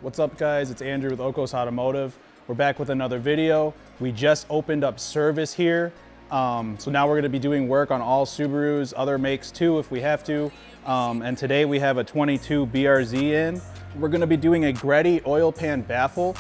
What's up guys, it's Andrew with Okos Automotive. We're back with another video. We just opened up service here. So now we're gonna be doing work on all Subarus, other makes too if we have to. And today we have a 22 BRZ in. We're gonna be doing a Greddy oil pan baffle,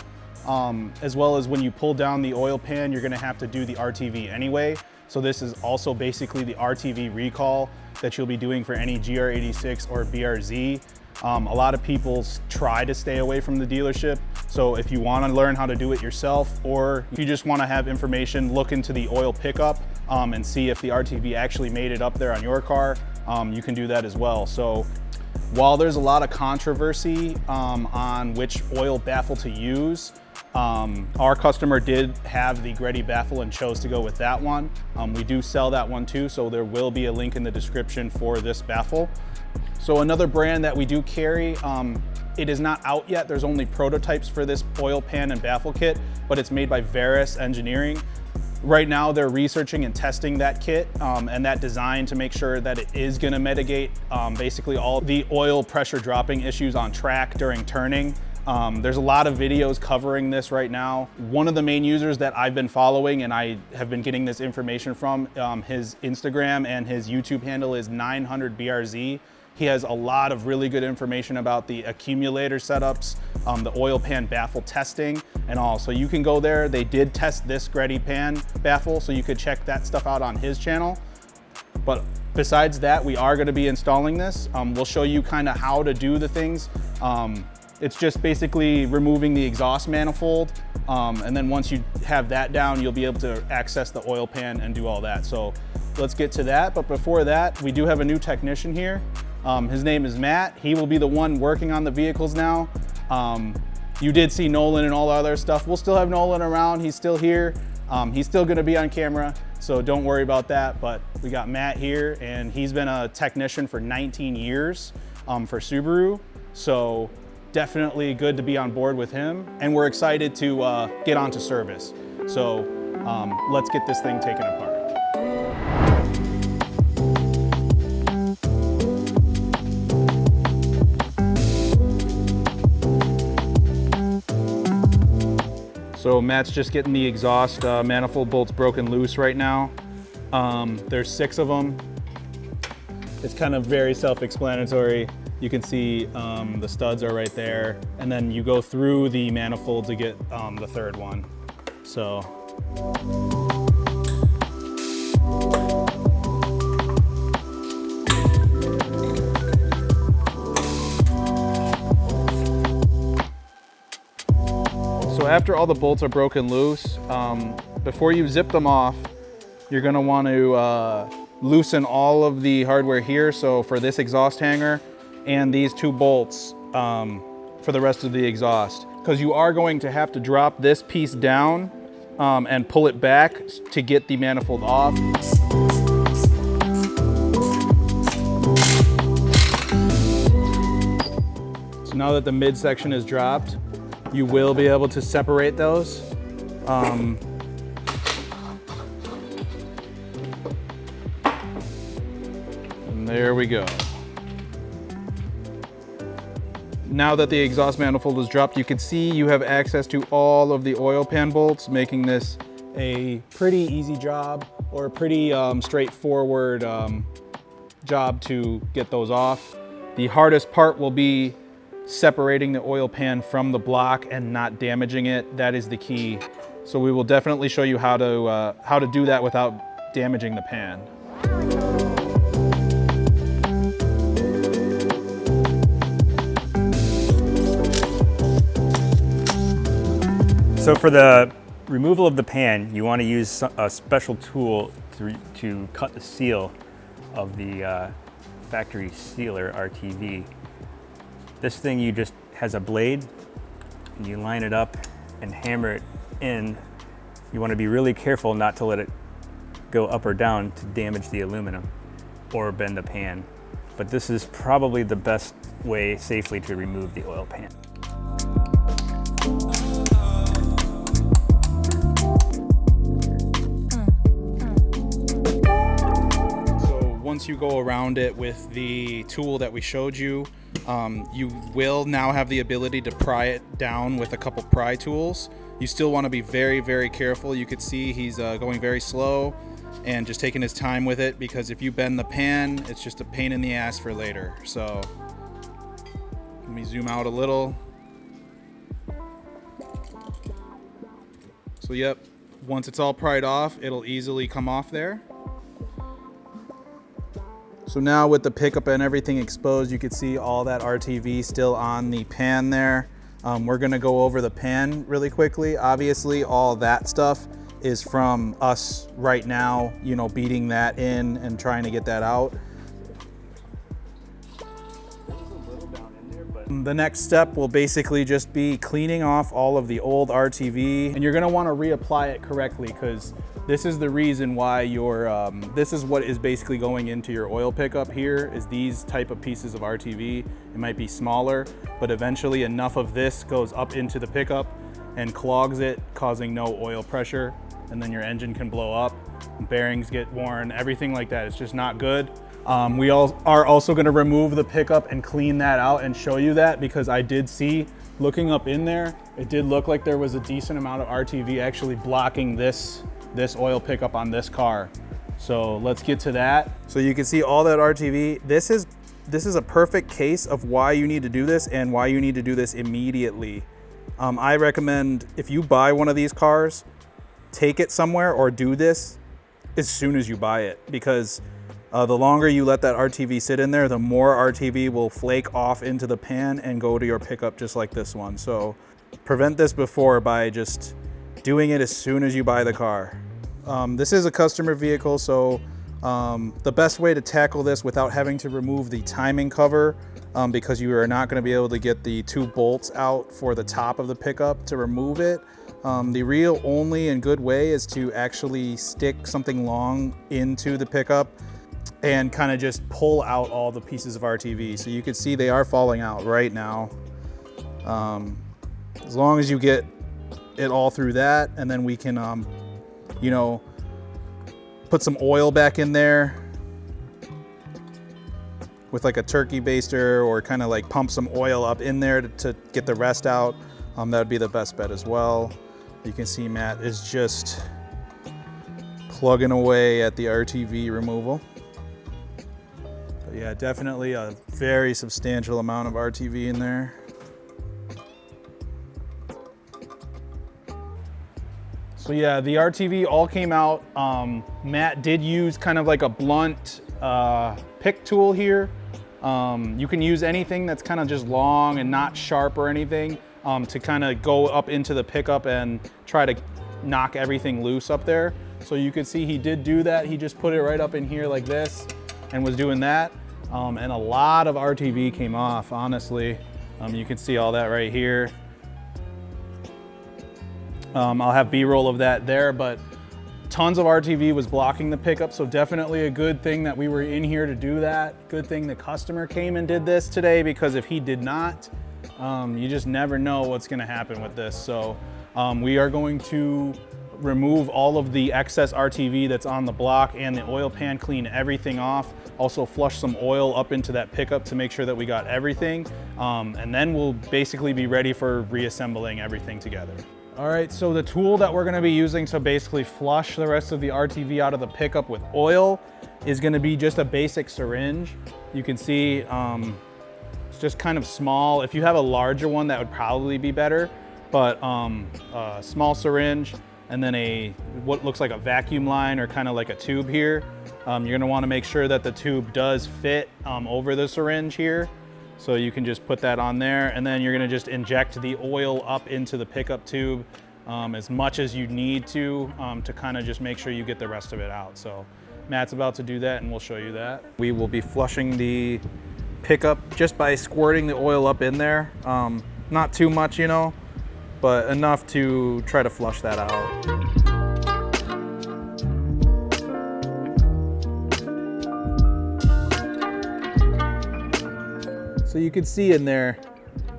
as well as when you pull down the oil pan, you're gonna have to do the RTV anyway. So this is also basically the RTV recall that you'll be doing for any GR86 or BRZ. A lot of people try to stay away from the dealership. So if you want to learn how to do it yourself, or if you just want to have information, look into the oil pickup and see if the RTV actually made it up there on your car, you can do that as well. So while there's a lot of controversy on which oil baffle to use, our customer did have the Greddy baffle and chose to go with that one. We do sell that one too, so there will be a link in the description for this baffle. So another brand that we do carry, it is not out yet. There's only prototypes for this oil pan and baffle kit, but it's made by Veris Engineering. Right now they're researching and testing that kit and that design to make sure that it is gonna mitigate basically all the oil pressure dropping issues on track during turning. There's a lot of videos covering this right now. One of the main users that I've been following and I have been getting this information from, his Instagram and his YouTube handle is 900BRZ. He has a lot of really good information about the accumulator setups, the oil pan baffle testing and all. So you can go there. They did test this Greddy pan baffle, so you could check that stuff out on his channel. But besides that, we are gonna be installing this. We'll show you kind of how to do the things. It's just basically removing the exhaust manifold. And then once you have that down, you'll be able to access the oil pan and do all that. So let's get to that. But before that, we do have a new technician here. His name is Matt. He will be the one working on the vehicles now. You did see Nolan and all the other stuff. We'll still have Nolan around. He's still here. He's still gonna be on camera, so don't worry about that. But we got Matt here, and he's been a technician for 19 years for Subaru. So definitely good to be on board with him. And we're excited to get onto service. So let's get this thing taken apart. So Matt's just getting the exhaust manifold bolts broken loose right now. There's 6 of them. It's kind of very self-explanatory. You can see the studs are right there. And then you go through the manifold to get the 3rd one. So. So after all the bolts are broken loose, before you zip them off, you're gonna want to loosen all of the hardware here. So for this exhaust hanger and these 2 bolts for the rest of the exhaust, because you are going to have to drop this piece down and pull it back to get the manifold off. So now that the midsection is dropped, you will be able to separate those. And there we go. Now that the exhaust manifold is dropped, you can see you have access to all of the oil pan bolts, making this a pretty easy job, or a pretty straightforward job to get those off. The hardest part will be separating the oil pan from the block and not damaging it. That is the key. So we will definitely show you how to do that without damaging the pan. So for the removal of the pan, you want to use a special tool to cut the seal of the factory sealer RTV. This thing has a blade, and you line it up and hammer it in. You want to be really careful not to let it go up or down to damage the aluminum or bend the pan. But this is probably the best way safely to remove the oil pan. Once you go around it with the tool that we showed you, You will now have the ability to pry it down with a couple pry tools. You still want to be very, very careful. You could see he's going very slow and just taking his time with it, because if you bend the pan, it's just a pain in the ass for later. So let me zoom out a little. So yep, once it's all pried off, it'll easily come off there. So now with the pickup and everything exposed, you can see all that RTV still on the pan there. We're gonna go over the pan really quickly. Obviously, all that stuff is from us right now, you know, beating that in and trying to get that out. The next step will basically just be cleaning off all of the old RTV, and you're gonna wanna reapply it correctly, because this is the reason why your, this is what is basically going into your oil pickup here, is these type of pieces of RTV. It might be smaller, but eventually enough of this goes up into the pickup and clogs it, causing no oil pressure, and then your engine can blow up, bearings get worn, everything like that. It's just not good. We are also gonna remove the pickup and clean that out and show you that, because I did see, looking up in there, it did look like there was a decent amount of RTV actually blocking this oil pickup on this car. So let's get to that. So you can see all that RTV. This is a perfect case of why you need to do this and why you need to do this immediately. I recommend, if you buy one of these cars, take it somewhere or do this as soon as you buy it, because the longer you let that RTV sit in there, the more RTV will flake off into the pan and go to your pickup, just like this one. So prevent this before by just doing it as soon as you buy the car. This is a customer vehicle, so the best way to tackle this without having to remove the timing cover, because you are not going to be able to get the 2 bolts out for the top of the pickup to remove it. The real only and good way is to actually stick something long into the pickup and kind of just pull out all the pieces of RTV. So you can see they are falling out right now. As long as you get it all through that, and then we can, you know, put some oil back in there with like a turkey baster, or kind of like pump some oil up in there to get the rest out. That would be the best bet as well. You can see Matt is just plugging away at the RTV removal. But yeah, definitely a very substantial amount of RTV in there. So yeah, the RTV all came out. Matt did use kind of like a blunt pick tool here. You can use anything that's kind of just long and not sharp or anything, to kind of go up into the pickup and try to knock everything loose up there. So you can see he did do that. He just put it right up in here like this and was doing that. And a lot of RTV came off, honestly. You can see all that right here. I'll have B-roll of that there, but tons of RTV was blocking the pickup, so definitely a good thing that we were in here to do that. Good thing the customer came and did this today, because if he did not, you just never know what's gonna happen with this. So we are going to remove all of the excess RTV that's on the block and the oil pan, clean everything off. Also flush some oil up into that pickup to make sure that we got everything. And then we'll basically be ready for reassembling everything together. All right, so the tool that we're gonna be using to basically flush the rest of the RTV out of the pickup with oil is gonna be just a basic syringe. You can see it's just kind of small. If you have a larger one, that would probably be better, but a small syringe, and then what looks like a vacuum line or kind of like a tube here. You're gonna wanna make sure that the tube does fit over the syringe here. So you can just put that on there, and then you're gonna just inject the oil up into the pickup tube as much as you need to kind of just make sure you get the rest of it out. So Matt's about to do that, and we'll show you that. We will be flushing the pickup just by squirting the oil up in there. Not too much, you know, but enough to try to flush that out. So you can see in there,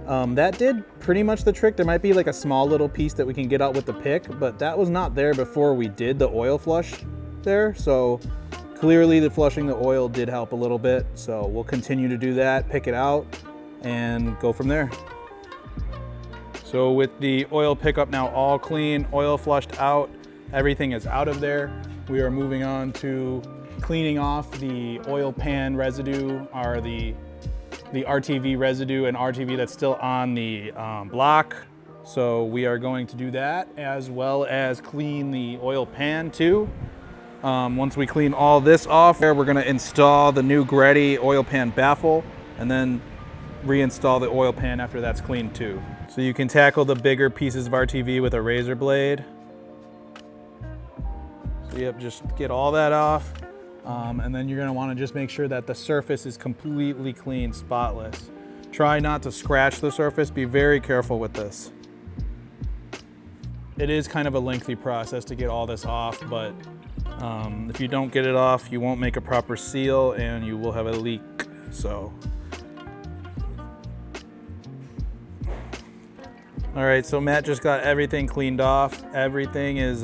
that did pretty much the trick. There might be like a small little piece that we can get out with the pick, but that was not there before we did the oil flush there. So clearly the flushing the oil did help a little bit. So we'll continue to do that, pick it out, and go from there. So with the oil pickup now all clean, oil flushed out, everything is out of there. We are moving on to cleaning off the oil pan residue, or the RTV residue and RTV that's still on the block. So we are going to do that, as well as clean the oil pan too. Once we clean all this off, we're going to install the new Greddy oil pan baffle, and then reinstall the oil pan after that's cleaned too. So you can tackle the bigger pieces of RTV with a razor blade. So yep, just get all that off. And then you're going to want to just make sure that the surface is completely clean, spotless. Try not to scratch the surface. Be very careful with this. It is kind of a lengthy process to get all this off, but if you don't get it off, you won't make a proper seal and you will have a leak. So, all right, so Matt just got everything cleaned off. Everything is,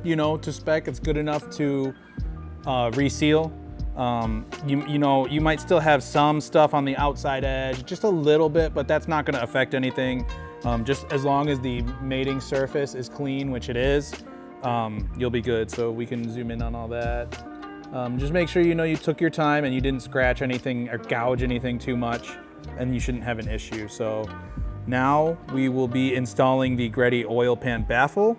you know, to spec. It's good enough to reseal. You might still have some stuff on the outside edge, just a little bit, but that's not going to affect anything. Just as long as the mating surface is clean, which it is, you'll be good. So we can zoom in on all that. Just make sure you took your time and you didn't scratch anything or gouge anything too much, and you shouldn't have an issue. So now we will be installing the Greddy oil pan baffle.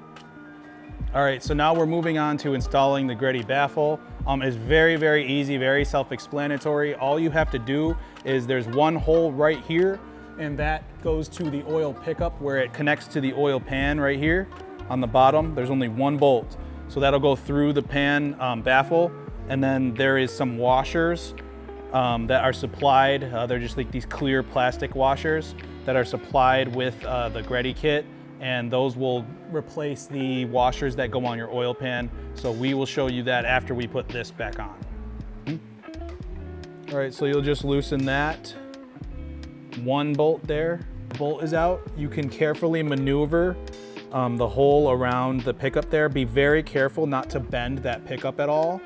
All right, so now we're moving on to installing the Greddy baffle. It's very, very easy, very self-explanatory. All you have to do is there's one hole right here, and that goes to the oil pickup where it connects to the oil pan right here on the bottom. There's only one bolt. So that'll go through the pan baffle, and then there is some washers that are supplied. They're just like these clear plastic washers that are supplied with the Greddy kit, and those will replace the washers that go on your oil pan. So we will show you that after we put this back on. All right, so you'll just loosen that one bolt there. The bolt is out. You can carefully maneuver the hole around the pickup there. Be very careful not to bend that pickup at all,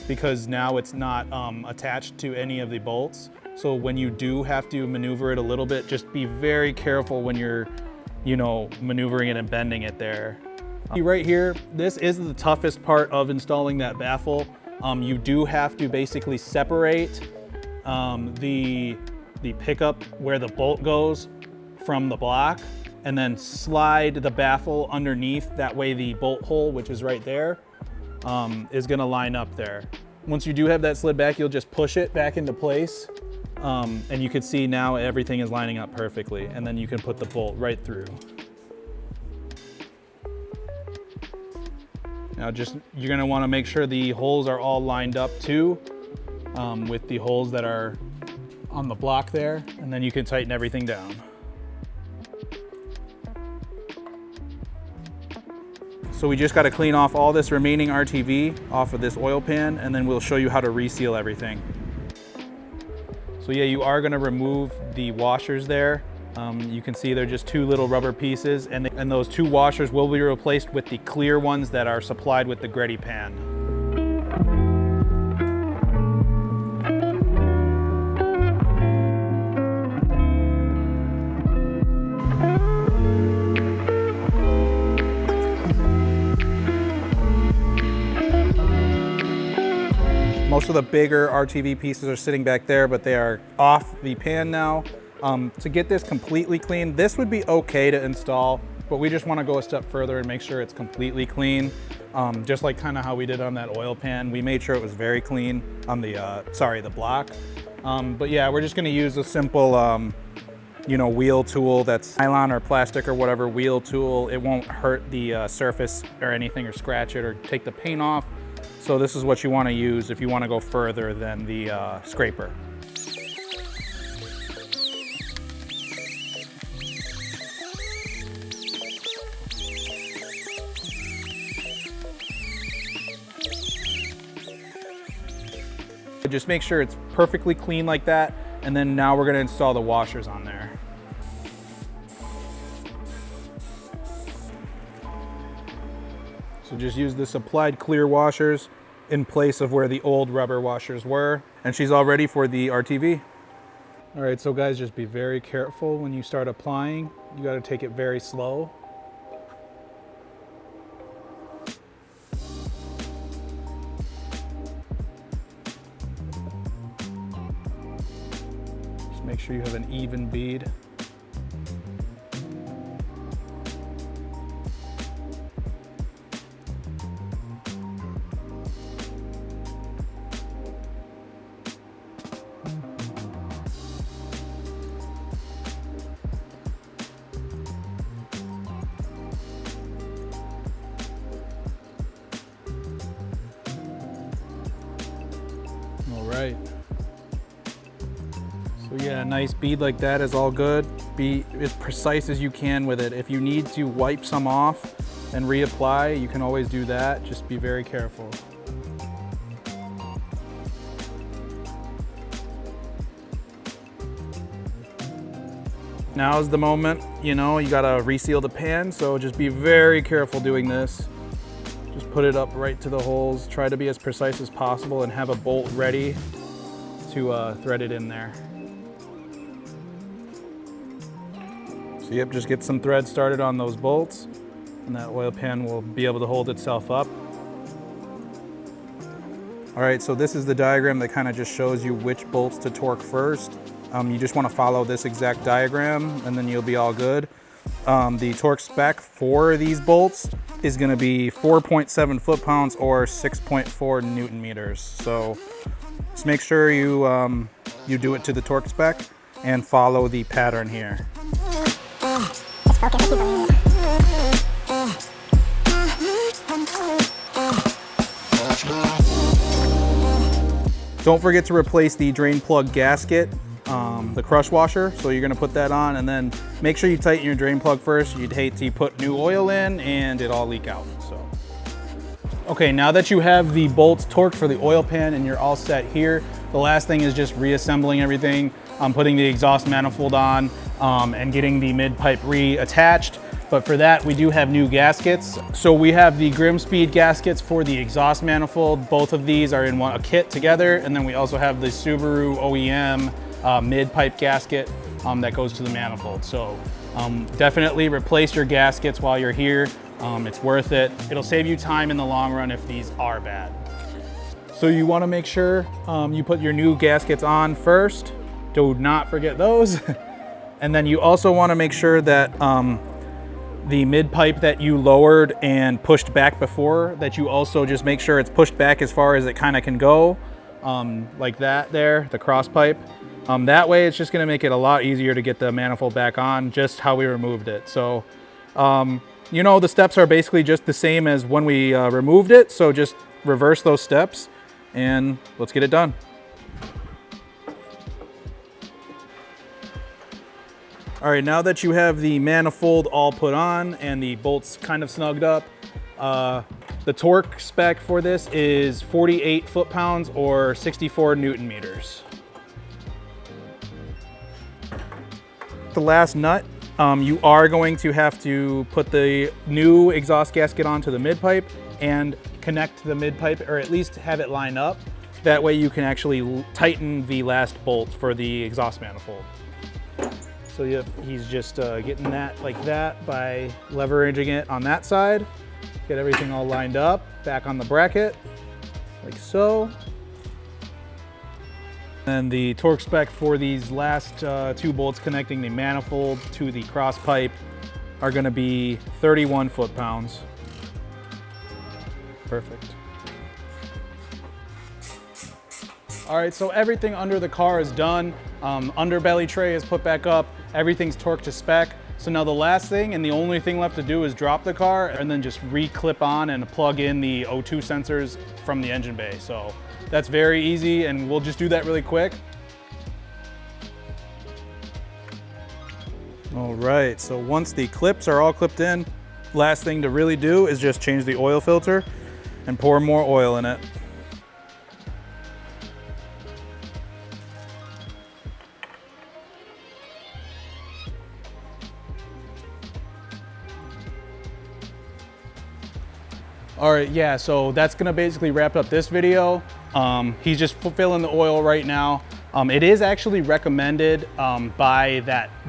because now it's not attached to any of the bolts. So when you do have to maneuver it a little bit, just be very careful when you're maneuvering it and bending it there. Right here, this is the toughest part of installing that baffle. You do have to basically separate the pickup where the bolt goes from the block, and then slide the baffle underneath. That way the bolt hole, which is right there, is gonna line up there. Once you do have that slid back, you'll just push it back into place. And you can see now everything is lining up perfectly, and then you can put the bolt right through. Now you're gonna wanna make sure the holes are all lined up too, with the holes that are on the block there, and then you can tighten everything down. So we just gotta clean off all this remaining RTV off of this oil pan, and then we'll show you how to reseal everything. So yeah, you are gonna remove the washers there. You can see they're just two little rubber pieces, and those two washers will be replaced with the clear ones that are supplied with the Greddy pan. Most of the bigger RTV pieces are sitting back there, but they are off the pan now. To get this completely clean, this would be okay to install, but we just want to go a step further and make sure it's completely clean. Just like kind of how we did on that oil pan. We made sure it was very clean on the, the block. But yeah, we're just going to use a simple, wheel tool that's nylon or plastic or whatever wheel tool. It won't hurt the surface or anything or scratch it or take the paint off. So this is what you want to use if you want to go further than the scraper. Just make sure it's perfectly clean like that, and then now we're going to install the washers on there. So just use the supplied clear washers in place of where the old rubber washers were. And she's all ready for the RTV. All right, so guys, just be very careful when you start applying. You got to take it very slow. Just make sure you have an even bead. Right. So yeah, a nice bead like that is all good. Be as precise as you can with it. If you need to wipe some off and reapply, you can always do that. Just be very careful. Now is the moment, you know, you gotta reseal the pan, so just be very careful doing this. Just put it up right to the holes. Try to be as precise as possible and have a bolt ready to thread it in there. So yep, just get some thread started on those bolts and that oil pan will be able to hold itself up. All right, so this is the diagram that kind of just shows you which bolts to torque first. You just want to follow this exact diagram and then you'll be all good. The torque spec for these bolts is going to be 4.7 foot-pounds or 6.4 Newton meters. So just make sure you do it to the torque spec and follow the pattern here. Don't forget to replace the drain plug gasket, the crush washer. So you're gonna put that on and then make sure you tighten your drain plug first. You'd hate to put new oil in and it all leak out, so. Okay, now that you have the bolts torqued for the oil pan and you're all set here, the last thing is just reassembling everything, putting the exhaust manifold on and getting the mid pipe reattached. But for that, we do have new gaskets. So we have the Grimspeed gaskets for the exhaust manifold. Both of these are in a kit together. And then we also have the Subaru OEM mid pipe gasket that goes to the manifold. So definitely replace your gaskets while you're here. It's worth it. It'll save you time in the long run if these are bad. So you wanna make sure you put your new gaskets on first. Do not forget those. And then you also wanna make sure that the mid pipe that you lowered and pushed back before, that you also just make sure it's pushed back as far as it kind of can go, like that there, the cross pipe. That way it's just gonna make it a lot easier to get the manifold back on, just how we removed it. So, you know, the steps are basically just the same as when we removed it, so just reverse those steps and let's get it done. All right, now that you have the manifold all put on and the bolts kind of snugged up, the torque spec for this is 48 foot-pounds or 64 Newton meters. The last nut, you are going to have to put the new exhaust gasket onto the mid pipe and connect the mid pipe, or at least have it line up. That way you can actually tighten the last bolt for the exhaust manifold. So yep, he's just getting that like that by leveraging it on that side. Get everything all lined up, back on the bracket, like so. And the torque spec for these last two bolts connecting the manifold to the cross pipe are gonna be 31 foot-pounds. Perfect. All right, so everything under the car is done. Underbelly tray is put back up. Everything's torqued to spec. So now the last thing and the only thing left to do is drop the car and then just re-clip on and plug in the O2 sensors from the engine bay. So that's very easy and we'll just do that really quick. All right, so once the clips are all clipped in, last thing to really do is just change the oil filter and pour more oil in it. All right, yeah, so that's gonna basically wrap up this video. He's just filling the oil right now. It is actually recommended by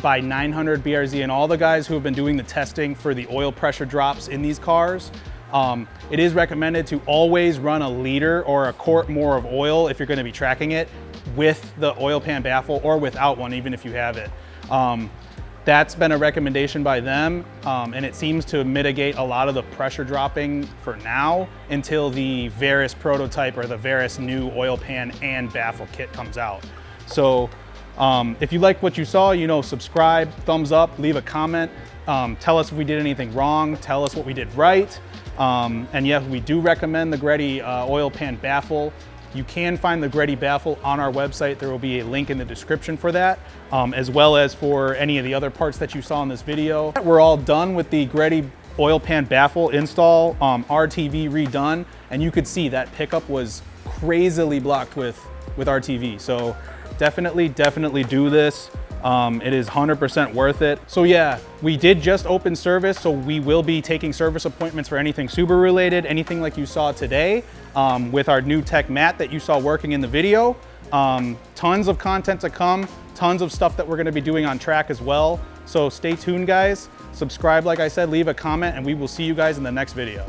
900 BRZ and all the guys who have been doing the testing for the oil pressure drops in these cars. It is recommended to always run a liter or a quart more of oil if you're going to be tracking it with the oil pan baffle or without one, even if you have it. That's been a recommendation by them, and it seems to mitigate a lot of the pressure dropping for now until the Veris prototype or the Veris new oil pan and baffle kit comes out. So if you like what you saw, subscribe, thumbs up, leave a comment, tell us if we did anything wrong, tell us what we did right. And yes, we do recommend the Greddy oil pan baffle. You can find the Greddy baffle on our website. There will be a link in the description for that, as well as for any of the other parts that you saw in this video. We're all done with the Greddy oil pan baffle install, RTV redone, and you could see that pickup was crazily blocked with RTV. So definitely do this. It is 100% worth it. So yeah, we did just open service, so we will be taking service appointments for anything Subaru related, anything like you saw today, with our new tech Matt that you saw working in the video. Tons of content to come, tons of stuff that we're gonna be doing on track as well. So stay tuned, guys. Subscribe, like I said, leave a comment, and we will see you guys in the next video.